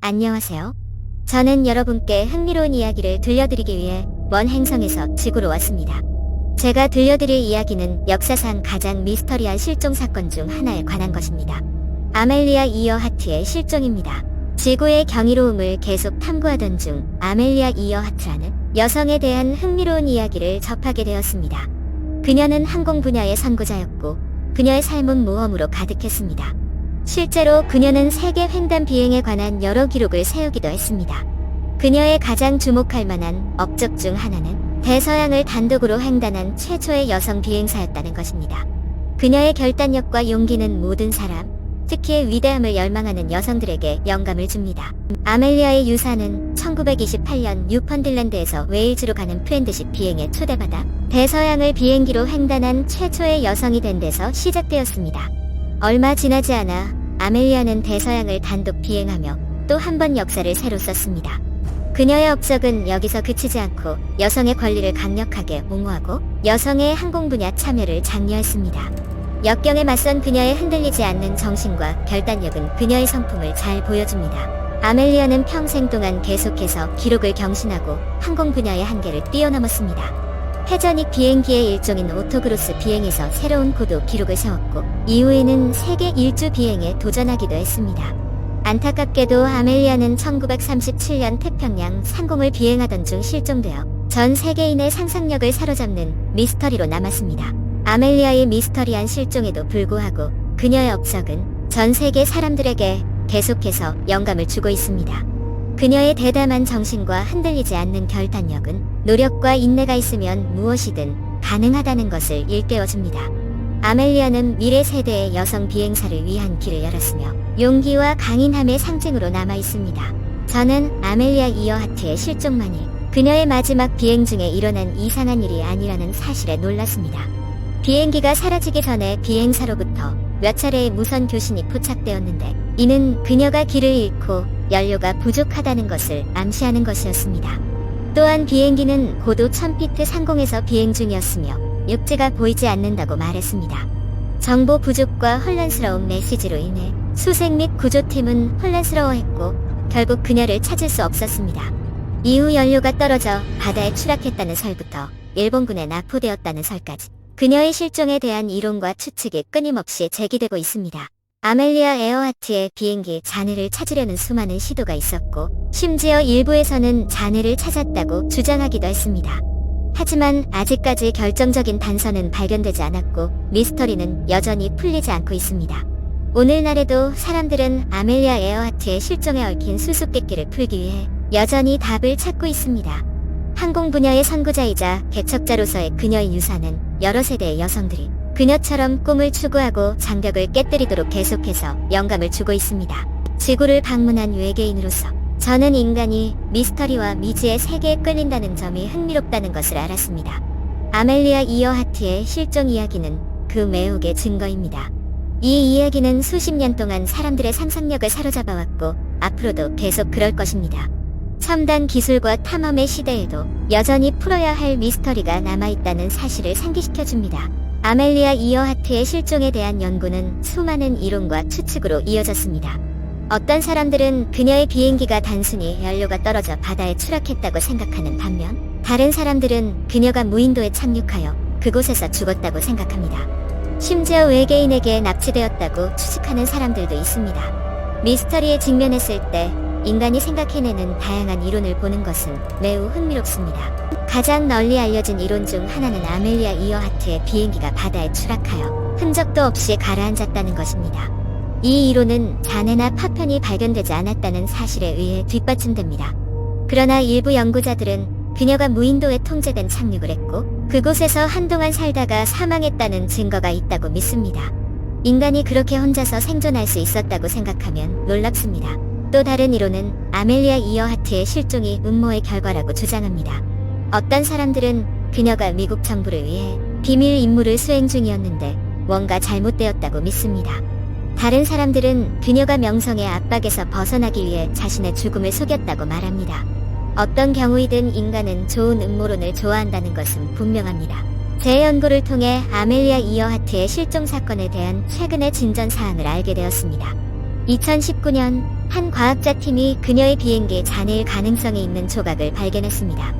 안녕하세요. 저는 여러분께 흥미로운 이야기를 들려드리기 위해 먼 행성에서 지구로 왔습니다. 제가 들려드릴 이야기는 역사상 가장 미스터리한 실종 사건 중 하나에 관한 것입니다. 아멜리아 이어하트의 실종입니다. 지구의 경이로움을 계속 탐구하던 중 아멜리아 이어하트라는 여성에 대한 흥미로운 이야기를 접하게 되었습니다. 그녀는 항공 분야의 선구자였고 그녀의 삶은 모험으로 가득했습니다. 실제로 그녀는 세계 횡단 비행에 관한 여러 기록을 세우기도 했습니다. 그녀의 가장 주목할 만한 업적 중 하나는 대서양을 단독으로 횡단한 최초의 여성 비행사였다는 것입니다. 그녀의 결단력과 용기는 모든 사람, 특히 위대함을 열망하는 여성들에게 영감을 줍니다. 아멜리아의 유산은 1928년 뉴펀딜랜드에서 웨일즈로 가는 프렌드십 비행에 초대받아 대서양을 비행기로 횡단한 최초의 여성이 된 데서 시작되었습니다. 얼마 지나지 않아 아멜리아는 대서양을 단독 비행하며 또 한 번 역사를 새로 썼습니다. 그녀의 업적은 여기서 그치지 않고 여성의 권리를 강력하게 옹호하고 여성의 항공 분야 참여를 장려했습니다. 역경에 맞선 그녀의 흔들리지 않는 정신과 결단력은 그녀의 성품을 잘 보여줍니다. 아멜리아는 평생 동안 계속해서 기록을 경신하고 항공 분야의 한계를 뛰어넘었습니다. 회전익 비행기의 일종인 오토그로스 비행에서 새로운 고도 기록을 세웠고 이후에는 세계 일주 비행에 도전하기도 했습니다. 안타깝게도 아멜리아는 1937년 태평양 상공을 비행하던 중 실종되어 전 세계인의 상상력을 사로잡는 미스터리로 남았습니다. 아멜리아의 미스터리한 실종에도 불구하고 그녀의 업적은 전 세계 사람들에게 계속해서 영감을 주고 있습니다. 그녀의 대담한 정신과 흔들리지 않는 결단력은 노력과 인내가 있으면 무엇이든 가능하다는 것을 일깨워줍니다. 아멜리아는 미래 세대의 여성 비행사를 위한 길을 열었으며 용기와 강인함의 상징으로 남아있습니다. 저는 아멜리아 이어하트의 실종만이 그녀의 마지막 비행 중에 일어난 이상한 일이 아니라는 사실에 놀랐습니다. 비행기가 사라지기 전에 비행사로부터 몇 차례의 무선 교신이 포착되었는데 이는 그녀가 길을 잃고 연료가 부족하다는 것을 암시하는 것이었습니다. 또한 비행기는 고도 1000피트 상공에서 비행 중이었으며 육지가 보이지 않는다고 말했습니다. 정보 부족과 혼란스러운 메시지로 인해 수색 및 구조팀은 혼란스러워했고 결국 그녀를 찾을 수 없었습니다. 이후 연료가 떨어져 바다에 추락했다는 설부터 일본군에 납포되었다는 설까지 그녀의 실종에 대한 이론과 추측이 끊임없이 제기되고 있습니다. 아멜리아 에어하트의 비행기 잔해를 찾으려는 수많은 시도가 있었고 심지어 일부에서는 잔해를 찾았다고 주장하기도 했습니다. 하지만 아직까지 결정적인 단서는 발견되지 않았고 미스터리는 여전히 풀리지 않고 있습니다. 오늘날에도 사람들은 아멜리아 에어하트의 실종에 얽힌 수수께끼를 풀기 위해 여전히 답을 찾고 있습니다. 항공 분야의 선구자이자 개척자로서의 그녀의 유산은 여러 세대의 여성들이 그녀처럼 꿈을 추구하고 장벽을 깨뜨리도록 계속해서 영감을 주고 있습니다. 지구를 방문한 외계인으로서 저는 인간이 미스터리와 미지의 세계에 끌린다는 점이 흥미롭다는 것을 알았습니다. 아멜리아 이어하트의 실종 이야기는 그 매혹의 증거입니다. 이 이야기는 수십 년 동안 사람들의 상상력을 사로잡아왔고 앞으로도 계속 그럴 것입니다. 첨단 기술과 탐험의 시대에도 여전히 풀어야 할 미스터리가 남아있다는 사실을 상기시켜줍니다. 아멜리아 이어하트의 실종에 대한 연구는 수많은 이론과 추측으로 이어졌습니다. 어떤 사람들은 그녀의 비행기가 단순히 연료가 떨어져 바다에 추락했다고 생각하는 반면 다른 사람들은 그녀가 무인도에 착륙하여 그곳에서 죽었다고 생각합니다. 심지어 외계인에게 납치되었다고 추측하는 사람들도 있습니다. 미스터리에 직면했을 때 인간이 생각해내는 다양한 이론을 보는 것은 매우 흥미롭습니다. 가장 널리 알려진 이론 중 하나는 아멜리아 이어하트의 비행기가 바다에 추락하여 흔적도 없이 가라앉았다는 것입니다. 이 이론은 잔해나 파편이 발견되지 않았다는 사실에 의해 뒷받침됩니다. 그러나 일부 연구자들은 그녀가 무인도에 통제된 착륙을 했고 그곳에서 한동안 살다가 사망했다는 증거가 있다고 믿습니다. 인간이 그렇게 혼자서 생존할 수 있었다고 생각하면 놀랍습니다. 또 다른 이론은 아멜리아 이어하트의 실종이 음모의 결과라고 주장합니다. 어떤 사람들은 그녀가 미국 정부를 위해 비밀 임무를 수행 중이었는데 뭔가 잘못되었다고 믿습니다. 다른 사람들은 그녀가 명성의 압박에서 벗어나기 위해 자신의 죽음을 속였다고 말합니다. 어떤 경우이든 인간은 좋은 음모론을 좋아한다는 것은 분명합니다. 제 연구를 통해 아멜리아 이어하트의 실종 사건에 대한 최근의 진전 사항을 알게 되었습니다. 2019년 한 과학자 팀이 그녀의 비행기에 잔해일 가능성이 있는 조각을 발견했습니다.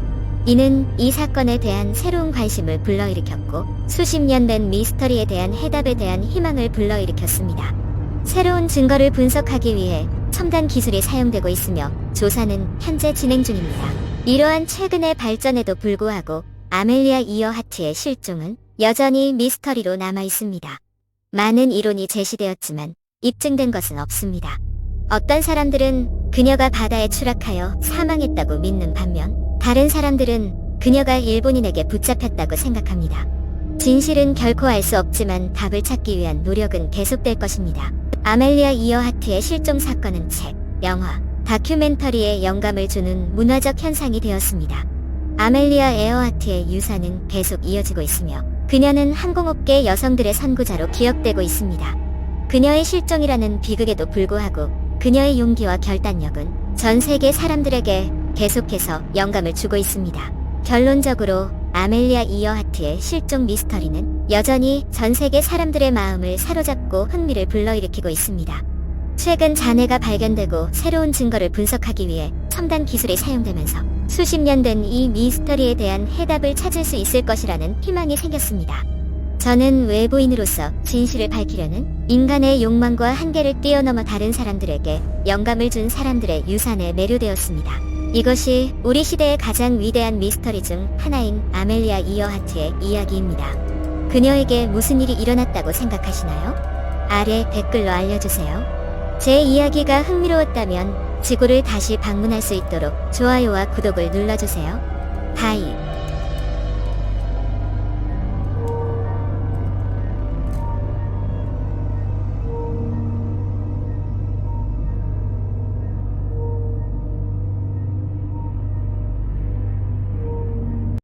이는 이 사건에 대한 새로운 관심을 불러일으켰고 수십 년 된 미스터리에 대한 해답에 대한 희망을 불러일으켰습니다. 새로운 증거를 분석하기 위해 첨단 기술이 사용되고 있으며 조사는 현재 진행 중입니다. 이러한 최근의 발전에도 불구하고 아멜리아 이어하트의 실종은 여전히 미스터리로 남아 있습니다. 많은 이론이 제시되었지만 입증된 것은 없습니다. 어떤 사람들은 그녀가 바다에 추락하여 사망했다고 믿는 반면 다른 사람들은 그녀가 일본인에게 붙잡혔다고 생각합니다. 진실은 결코 알 수 없지만 답을 찾기 위한 노력은 계속될 것입니다. 아멜리아 이어하트의 실종 사건은 책, 영화, 다큐멘터리에 영감을 주는 문화적 현상이 되었습니다. 아멜리아 에어하트의 유산은 계속 이어지고 있으며 그녀는 항공업계 여성들의 선구자로 기억되고 있습니다. 그녀의 실종이라는 비극에도 불구하고 그녀의 용기와 결단력은 전 세계 사람들에게 계속해서 영감을 주고 있습니다. 결론적으로 아멜리아 이어하트의 실종 미스터리는 여전히 전 세계 사람들의 마음을 사로잡고 흥미를 불러일으키고 있습니다. 최근 잔해가 발견되고 새로운 증거를 분석하기 위해 첨단 기술이 사용되면서 수십 년 된 이 미스터리에 대한 해답을 찾을 수 있을 것이라는 희망이 생겼습니다. 저는 외부인으로서 진실을 밝히려는 인간의 욕망과 한계를 뛰어넘어 다른 사람들에게 영감을 준 사람들의 유산에 매료되었습니다. 이것이 우리 시대의 가장 위대한 미스터리 중 하나인 아멜리아 이어하트의 이야기입니다. 그녀에게 무슨 일이 일어났다고 생각하시나요? 아래 댓글로 알려주세요. 제 이야기가 흥미로웠다면 지구를 다시 방문할 수 있도록 좋아요와 구독을 눌러주세요. 바이.